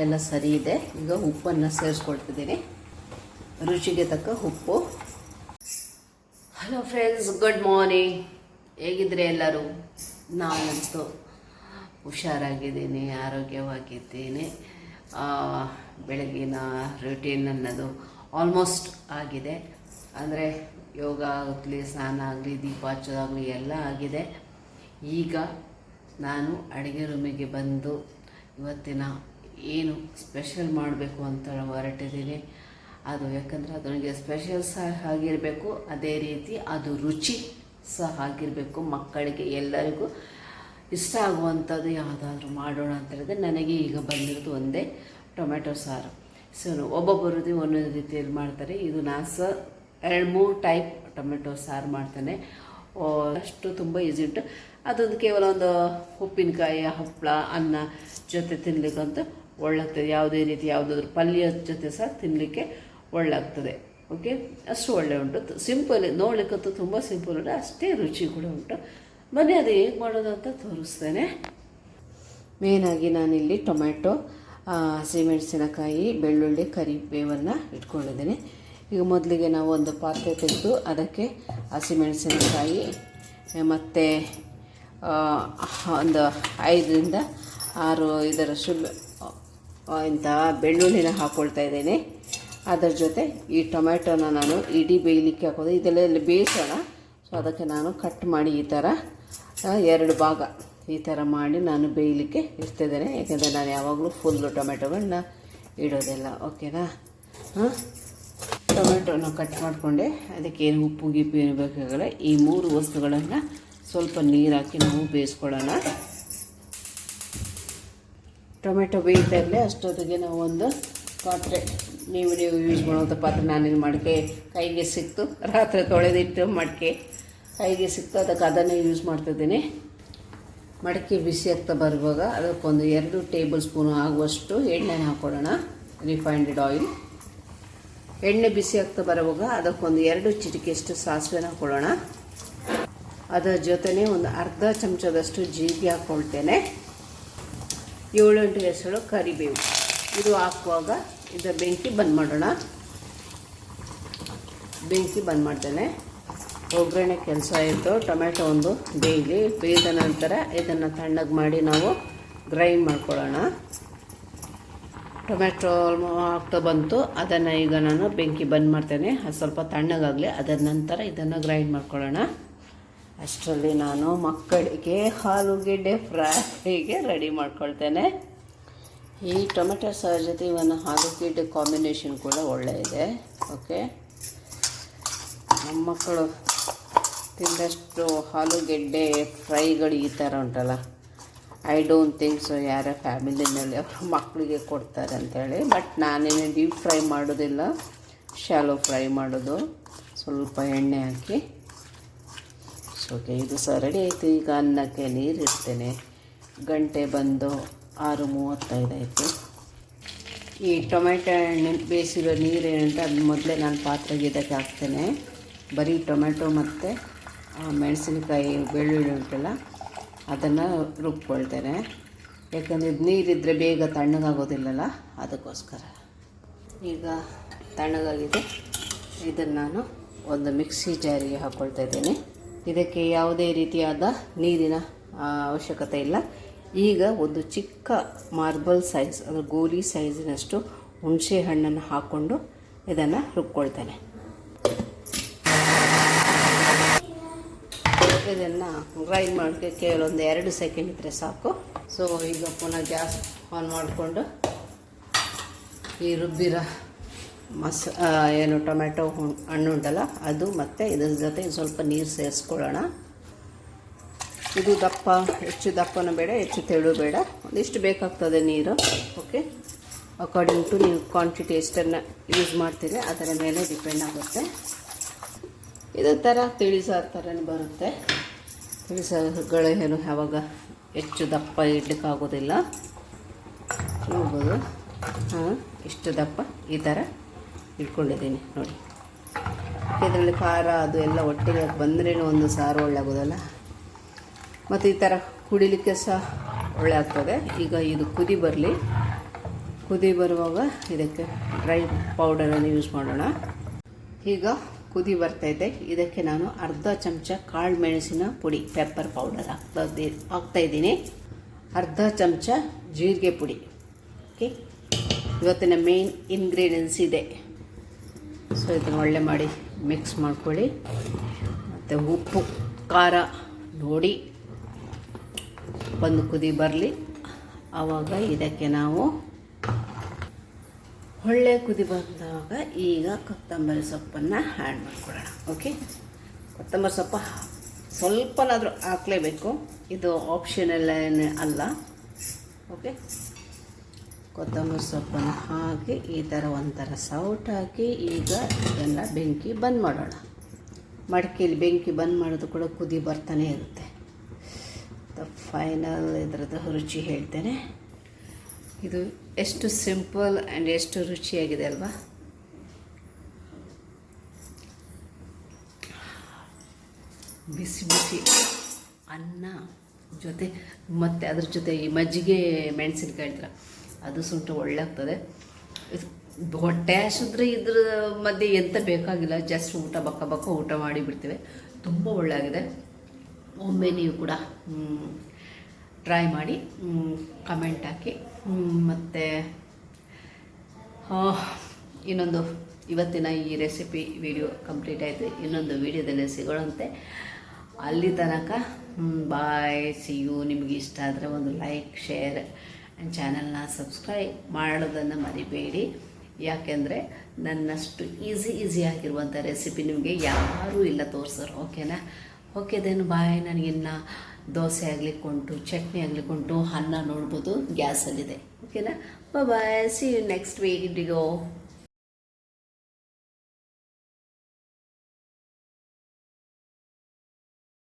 ಎಲ್ಲ ಸರಿ ಇದೆ. ಈಗ ಉಪ್ಪನ್ನು ಸೇರಿಸ್ಕೊಳ್ತಿದ್ದೀನಿ, ರುಚಿಗೆ ತಕ್ಕ ಉಪ್ಪು. Hello friends, good morning. ಹೇಗಿದ್ರೆ ಎಲ್ಲರೂ? ನಾನಂತೂ ಹುಷಾರಾಗಿದ್ದೀನಿ, ಆರೋಗ್ಯವಾಗಿದ್ದೀನಿ. ಬೆಳಗಿನ ರುಟೀನ್ ಅನ್ನೋದು ಆಲ್ಮೋಸ್ಟ್ ಆಗಿದೆ. ಅಂದರೆ ಯೋಗ ಆಗಲಿ, ಸ್ನಾನ ಆಗಲಿ, ದೀಪ ಹಚ್ಚೋದಾಗಲಿ ಎಲ್ಲ ಆಗಿದೆ. ಈಗ ನಾನು ಅಡುಗೆ ರೂಮಿಗೆ ಬಂದು ಇವತ್ತಿನ ಏನು ಸ್ಪೆಷಲ್ ಮಾಡಬೇಕು ಅಂತ ಹೊರಟಿದ್ದೀನಿ. ಅದು ಯಾಕಂದರೆ ಅದು ನನಗೆ ಸ್ಪೆಷಲ್ ಸಹ ಆಗಿರಬೇಕು, ಅದೇ ರೀತಿ ಅದು ರುಚಿ ಸಹ ಆಗಿರಬೇಕು. ಮಕ್ಕಳಿಗೆ ಎಲ್ಲರಿಗೂ ಇಷ್ಟ ಆಗುವಂಥದ್ದು ಯಾವುದಾದ್ರೂ ಮಾಡೋಣ ಅಂತ ಹೇಳಿದ್ರೆ ನನಗೆ ಈಗ ಬಂದಿರೋದು ಒಂದೇ ಟೊಮೆಟೊ ಸಾರು. ಸೊ ಒಬ್ಬೊಬ್ಬರದ್ದು ಒಂದೊಂದು ರೀತಿಯಲ್ಲಿ ಮಾಡ್ತಾರೆ. ಇದು ನಾನು ಸಹ 2-3 ಟೈಪ್ ಟೊಮೆಟೊ ಸಾರು ಮಾಡ್ತಾನೆ. ಅಷ್ಟು ತುಂಬ ಈಸಿ ಉಂಟು. ಅದೊಂದು ಕೇವಲ ಒಂದು ಉಪ್ಪಿನಕಾಯಿ, ಹಪ್ಪಳ, ಅನ್ನ ಜೊತೆ ತಿನ್ನಲಿಕ್ಕಂತೂ ಒಳ್ಳೆಗ್ತದೆ. ಯಾವುದೇ ರೀತಿ ಯಾವುದಾದ್ರೂ ಪಲ್ಯದ ಜೊತೆ ಸಹ ತಿನ್ನಲಿಕ್ಕೆ ಒಳ್ಳೆಗ್ತದೆ. ಓಕೆ, ಅಷ್ಟು ಒಳ್ಳೆ ಉಂಟು. ಸಿಂಪಲ್, ನೋಡಲಿಕ್ಕಂತೂ ತುಂಬ ಸಿಂಪಲ್ ಉಂಟು, ಅಷ್ಟೇ ರುಚಿ ಕೂಡ ಉಂಟು. ಬನ್ನಿ ಅದು ಹೇಗೆ ಮಾಡೋದು ಅಂತ ತೋರಿಸ್ತೇನೆ. ಮೇಯ್ನಾಗಿ ನಾನಿಲ್ಲಿ ಟೊಮೆಟೊ, ಹಸಿಮೆಣಸಿನಕಾಯಿ, ಬೆಳ್ಳುಳ್ಳಿ, ಕರಿಬೇವನ್ನು ಇಟ್ಕೊಂಡಿದ್ದೀನಿ. ಈಗ ಮೊದಲಿಗೆ ನಾವು ಒಂದು ಪಾತ್ರೆ ತೆಗೆದು ಅದಕ್ಕೆ ಹಸಿಮೆಣಸಿನಕಾಯಿ ಮತ್ತು ಒಂದು 5-6 ಇದರಷ್ಟು ಬೆಳ್ಳುಳ್ಳಿನ ಹಾಕ್ಕೊಳ್ತಾ ಇದ್ದೇನೆ. ಅದರ ಜೊತೆ ಈ ಟೊಮೆಟೊನ ನಾನು ಇಡೀ ಬೇಯಲಿಕ್ಕೆ ಹಾಕೋದು. ಇದೆಲ್ಲ ಬೇಯಿಸೋಣ. ಸೊ ಅದಕ್ಕೆ ನಾನು ಕಟ್ ಮಾಡಿ ಈ ಥರ 2 ಭಾಗ ಈ ಥರ ಮಾಡಿ ನಾನು ಬೇಯಲಿಕ್ಕೆ ಇಡ್ತಿದ್ದೇನೆ. ಯಾಕೆಂದರೆ ನಾನು ಯಾವಾಗಲೂ ಫುಲ್ಲು ಟೊಮೆಟೊಗಳನ್ನ ಇಡೋದಿಲ್ಲ. ಓಕೆನಾ? ಟೊಮೆಟೊನ ಕಟ್ ಮಾಡಿಕೊಂಡೆ. ಅದಕ್ಕೆ ಏನು ಉಪ್ಪು ಗಿಪ್ಪು ಏನು ಬೇಕಾಗಲ್ಲ. ಈ 3 ವಸ್ತುಗಳನ್ನು ಸ್ವಲ್ಪ ನೀರು ಹಾಕಿ ನಾವು ಬೇಯಿಸ್ಕೊಳ್ಳೋಣ. ಟೊಮೆಟೊ ಬೇಯ್ತಾ ಇರಲಿ ಅಷ್ಟೊತ್ತಿಗೆ ನಾವು ಒಂದು ಪಾತ್ರೆ, ನೀವು ಯೂಸ್ ಮಾಡುವಂಥ ಪಾತ್ರೆ, ನಾನೇನು ಮಡಿಕೆ ಕೈಗೆ ಸಿಕ್ತು, ರಾತ್ರಿ ತೊಳೆದಿಟ್ಟು ಮಡಿಕೆ ಕೈಗೆ ಸಿಕ್ತು, ಅದನ್ನೇ ಯೂಸ್ ಮಾಡ್ತಿದ್ದೀನಿ. ಮಡಿಕೆ ಬಿಸಿ ಆಗ್ತಾ ಬರುವಾಗ ಅದಕ್ಕೊಂದು 2 ಟೇಬಲ್ ಸ್ಪೂನು ಆಗುವಷ್ಟು ಎಣ್ಣೆನ ಹಾಕ್ಕೊಳ್ಳೋಣ, ರಿಫೈನ್ಡ್ ಆಯಿಲ್. ಎಣ್ಣೆ ಬಿಸಿ ಆಗ್ತಾ ಬರುವಾಗ ಅದಕ್ಕೊಂದು 2 ಚಿಟಿಕೆಯಷ್ಟು ಸಾಸಿವೆನ ಹಾಕ್ಕೊಳ್ಳೋಣ. ಅದರ ಜೊತೆನೇ ಒಂದು ಅರ್ಧ ಚಮಚದಷ್ಟು ಜೀರಿಗೆ ಹಾಕ್ಕೊಳ್ತೇನೆ. 7-8 ಹೆಸರು ಕರಿಬೇವು. ಇದು ಹಾಕುವಾಗ ಇದರ ಬೆಂಕಿ ಬಂದ್ ಮಾಡೋಣ. ಬೆಂಕಿ ಬಂದ್ ಮಾಡ್ತೇನೆ. ಒಗ್ಗರಣೆ ಕೆಲಸ ಆಯಿತು. ಟೊಮೆಟೊ ಒಂದು ಬೇಯ್ದ ನಂತರ ಇದನ್ನು ತಣ್ಣಗೆ ಮಾಡಿ ನಾವು ಗ್ರೈಂಡ್ ಮಾಡ್ಕೊಳ್ಳೋಣ. ಟೊಮೆಟೊ ಆಗ್ತಾ ಬಂತು. ಅದನ್ನು ಈಗ ನಾನು ಬೆಂಕಿ ಬಂದ್ ಮಾಡ್ತೇನೆ. ಅದು ಸ್ವಲ್ಪ ತಣ್ಣಗಾಗಲಿ. ಅದರ ನಂತರ ಇದನ್ನು ಗ್ರೈಂಡ್ ಮಾಡ್ಕೊಳ್ಳೋಣ. ಅಷ್ಟರಲ್ಲಿ ನಾನು ಮಕ್ಕಳಿಗೆ ಆಲೂಗೆಡ್ಡೆ ಫ್ರೈಗೆ ರೆಡಿ ಮಾಡ್ಕೊಳ್ತೇನೆ. ಈ ಟೊಮೆಟೊ ಸಾರು ಜೊತೆ ಇವನ್ನ ಆಲೂಗೆಡ್ಡೆ ಕಾಂಬಿನೇಷನ್ ಕೂಡ ಒಳ್ಳೆಯದೆ. ಓಕೆ, ನಮ್ಮ ಮಕ್ಕಳು ತಿಂದಷ್ಟು ಆಲೂಗೆಡ್ಡೆ ಫ್ರೈಗಳು ಈ ಥರ ಉಂಟಲ್ಲ, ಐ ಡೋಂಟ್ ಥಿಂಕ್ ಸೊ ಯಾರ ಫ್ಯಾಮಿಲಿನಲ್ಲಿ ಅವರು ಮಕ್ಕಳಿಗೆ ಕೊಡ್ತಾರೆ ಅಂಥೇಳಿ. ಬಟ್ ನಾನೇನು ಡೀಪ್ ಫ್ರೈ ಮಾಡೋದಿಲ್ಲ, ಶಾಲೋ ಫ್ರೈ ಮಾಡೋದು. ಸ್ವಲ್ಪ ಎಣ್ಣೆ ಹಾಕಿ. ಓಕೆ, ಇದು ಸಹ ರೆಡಿ ಆಯಿತು. ಈಗ ಅನ್ನಕ್ಕೆ ನೀರು ಇಡ್ತೇನೆ. ಗಂಟೆ ಬಂದು 6:35 ಆಯಿತು. ಈ ಟೊಮೆಟೊ ಬೇಯಿಸಿರೋ ನೀರೇನಂತ ಅದು ಮೊದಲೇ ನಾನು ಪಾತ್ರೆಗೆ ಇದಕ್ಕೆ ಹಾಕ್ತೇನೆ. ಬರೀ ಟೊಮೆಟೊ ಮತ್ತು ಮೆಣಸಿನಕಾಯಿ, ಬೆಳ್ಳುಳ್ಳಿ ಉಂಟಲ್ಲ, ಅದನ್ನು ರುಬ್ಕೊಳ್ತೇನೆ. ಯಾಕಂದರೆ ಇದು ನೀರಿದ್ದರೆ ಬೇಗ ತಣ್ಣಗಾಗೋದಿಲ್ಲಲ್ಲ, ಅದಕ್ಕೋಸ್ಕರ. ಈಗ ತಣ್ಣಗಾಗಿದೆ. ಇದನ್ನು ನಾನು ಒಂದು ಮಿಕ್ಸಿ ಜಾರಿಗೆ ಹಾಕ್ಕೊಳ್ತಾ ಇದ್ದೇನೆ. ಇದಕ್ಕೆ ಯಾವುದೇ ರೀತಿಯಾದ ನೀರಿನ ಅವಶ್ಯಕತೆ ಇಲ್ಲ. ಈಗ ಒಂದು ಚಿಕ್ಕ ಮಾರ್ಬಲ್ ಸೈಜ್, ಅಂದರೆ ಗೋಲಿ ಸೈಜಿನಷ್ಟು ಹುಣಸೆ ಹಣ್ಣನ್ನು ಹಾಕ್ಕೊಂಡು ಇದನ್ನು ರುಬ್ಕೊಳ್ತೇನೆ. ಇದನ್ನು ಗ್ರೈಂಡ್ ಮಾಡೋಕ್ಕೆ ಕೇವಲ ಒಂದು 2 ಸೆಕೆಂಡ್ ಇದ್ದರೆ ಸಾಕು. ಸೊ ಈಗ ಪುನಃ ಗ್ಯಾಸ್ ಆನ್ ಮಾಡಿಕೊಂಡು ಈ ರುಬ್ಬಿರೋ ಏನು ಟೊಮೆಟೊ ಹಣ್ಣು ಉಂಟಲ್ಲ ಅದು, ಮತ್ತು ಇದರ ಜೊತೆ ಸ್ವಲ್ಪ ನೀರು ಸೇರಿಸ್ಕೊಳ್ಳೋಣ. ಇದು ದಪ್ಪ, ಹೆಚ್ಚು ದಪ್ಪನೂ ಬೇಡ, ಹೆಚ್ಚು ತೆಳು ಬೇಡ, ಒಂದಿಷ್ಟು ಬೇಕಾಗ್ತದೆ ನೀರು. ಓಕೆ, ಅಕಾರ್ಡಿಂಗ್ ಟು ನೀವು ಕ್ವಾಂಟಿಟಿ ಎಷ್ಟನ್ನು ಯೂಸ್ ಮಾಡ್ತೀರಿ ಅದರ ಮೇಲೆ ಡಿಪೆಂಡ್ ಆಗುತ್ತೆ. ಇದೇ ಥರ ತಿಳಿಸಾರು ಥರನೇ ಬರುತ್ತೆ. ತಿಳಿಸಾರುಗಳು ಏನು ಯಾವಾಗ ಹೆಚ್ಚು ದಪ್ಪ ಇಡಲಿಕ್ಕಾಗೋದಿಲ್ಲ. ನೋಡ್ಬೋದು, ಇಷ್ಟು ದಪ್ಪ ಈ ಥರ ಇಟ್ಕೊಂಡಿದ್ದೀನಿ ನೋಡಿ. ಇದರಲ್ಲಿ ಖಾರ ಅದು ಎಲ್ಲ ಒಟ್ಟಿಗೆ ಬಂದ್ರೇನು ಒಂದು ಸಾರು ಒಳ್ಳೆ ಆಗೋದಲ್ಲ. ಮತ್ತು ಈ ಥರ ಕುಡಿಲಿಕ್ಕೆ ಸಹ ಒಳ್ಳೆ ಆಗ್ತದೆ. ಈಗ ಇದು ಕುದಿ ಬರಲಿ. ಕುದಿ ಬರುವಾಗ ಇದಕ್ಕೆ ಡ್ರೈ ಪೌಡರನ್ನು ಯೂಸ್ ಮಾಡೋಣ. ಈಗ ಕುದಿ ಬರ್ತೈತೆ. ಇದಕ್ಕೆ ನಾನು ಅರ್ಧ ಚಮಚ ಕಾಳು ಮೆಣಸಿನ ಪುಡಿ ಪೆಪ್ಪರ್ ಪೌಡರ್ ಹಾಕ್ತಾಯಿದ್ದೀನಿ. ಅರ್ಧ ಚಮಚ ಜೀರಿಗೆ ಪುಡಿ. ಓಕೆ, ಇವತ್ತಿನ ಮೇನ್ ಇಂಗ್ರೀಡಿಯೆಂಟ್ಸ್ ಇದೆ. ಸೊ ಇದನ್ನು ಒಳ್ಳೆ ಮಾಡಿ ಮಿಕ್ಸ್ ಮಾಡ್ಕೊಳ್ಳಿ. ಮತ್ತು ಉಪ್ಪು ಖಾರ ನೋಡಿ ಒಂದು ಕುದಿ ಬರಲಿ. ಆವಾಗ ಇದಕ್ಕೆ ನಾವು ಒಳ್ಳೆ ಕುದಿ ಬಂದಾಗ ಈಗ ಕೊತ್ತಂಬರಿ ಸೊಪ್ಪನ್ನು ಆ್ಯಡ್ ಮಾಡ್ಕೊಳ್ಳೋಣ. ಓಕೆ, ಕೊತ್ತಂಬರಿ ಸೊಪ್ಪು ಸ್ವಲ್ಪನಾದರೂ ಹಾಕಲೇಬೇಕು, ಇದು ಆಪ್ಷನಲ್ ಅಲ್ಲ. ಓಕೆ, ಕೊತ್ತಂಬರಿ ಸೊಪ್ಪನ್ನು ಹಾಕಿ ಈ ಥರ ಒಂಥರ ಸೌಟ್ ಹಾಕಿ ಈಗ ಇದೆಲ್ಲ ಬೆಂಕಿ ಬಂದ್ ಮಾಡೋಣ. ಮಡಿಕೆಯಲ್ಲಿ ಬೆಂಕಿ ಬಂದ್ ಮಾಡೋದು ಕೂಡ ಕುದಿ ಬರ್ತಾನೆ ಇರುತ್ತೆ. ಫೈನಲ್ ಇದರದ್ದು ರುಚಿ ಹೇಳ್ತೇನೆ. ಇದು ಎಷ್ಟು ಸಿಂಪಲ್ ಆ್ಯಂಡ್ ಎಷ್ಟು ರುಚಿಯಾಗಿದೆ ಅಲ್ವಾ. ಬಿಸಿ ಬಿಸಿ ಅನ್ನ ಜೊತೆ ಮತ್ತು ಅದ್ರ ಜೊತೆ ಈ ಮಜ್ಜಿಗೆ ಮೆಣಸಿನ್ಕಾಯಿ ಹೇಳ್ತಾರೆ, ಅದು ಸುಂಟು ಒಳ್ಳೆ ಆಗ್ತದೆ. ಇದು ಹೊಟ್ಟೆ ಹಸಿದ್ರೆ ಇದ್ರ ಮಧ್ಯೆ ಎಂತ ಬೇಕಾಗಿಲ್ಲ, ಜಸ್ಟ್ ಊಟ ಬಕ್ಕ ಊಟ ಮಾಡಿಬಿಡ್ತೇವೆ. ತುಂಬ ಒಳ್ಳೆಯಾಗಿದೆ. ಒಮ್ಮೆ ನೀವು ಕೂಡ ಟ್ರೈ ಮಾಡಿ ಕಮೆಂಟ್ ಹಾಕಿ. ಮತ್ತು ಇನ್ನೊಂದು ಇವತ್ತಿನ ಈ ರೆಸಿಪಿ ವಿಡಿಯೋ ಕಂಪ್ಲೀಟ್ ಆಯಿತು. ಇನ್ನೊಂದು ವಿಡಿಯೋದಲ್ಲಿ ಸಿಗೋಣಂತೆ. ಅಲ್ಲಿ ತನಕ ಬಾಯ್, ಸಿ ಯು. ನಿಮಗೆ ಇಷ್ಟ ಆದರೆ ಒಂದು ಲೈಕ್, ಶೇರ್ ಆ್ಯಂಡ್ ಚಾನಲ್ನ ಸಬ್ಸ್ಕ್ರೈಬ್ ಮಾಡೋದನ್ನು ಮರಿಬೇಡಿ. ಯಾಕೆಂದರೆ ನನ್ನಷ್ಟು ಈಸಿ ಆಗಿರುವಂಥ ರೆಸಿಪಿ ನಿಮಗೆ ಯಾರೂ ಇಲ್ಲ ತೋರಿಸೋರು. ಓಕೆನಾ? Okay then bye. ನನಗಿನ್ನು ದೋಸೆ ಆಗಲಿಕ್ಕೆ ಉಂಟು, ಚಟ್ನಿ ಆಗಲಿಕ್ಕೆ ಉಂಟು, ಅನ್ನ ನೋಡ್ಬೋದು ಗ್ಯಾಸಲ್ಲಿದೆ. ಓಕೆನಾ? Bye, see you next video.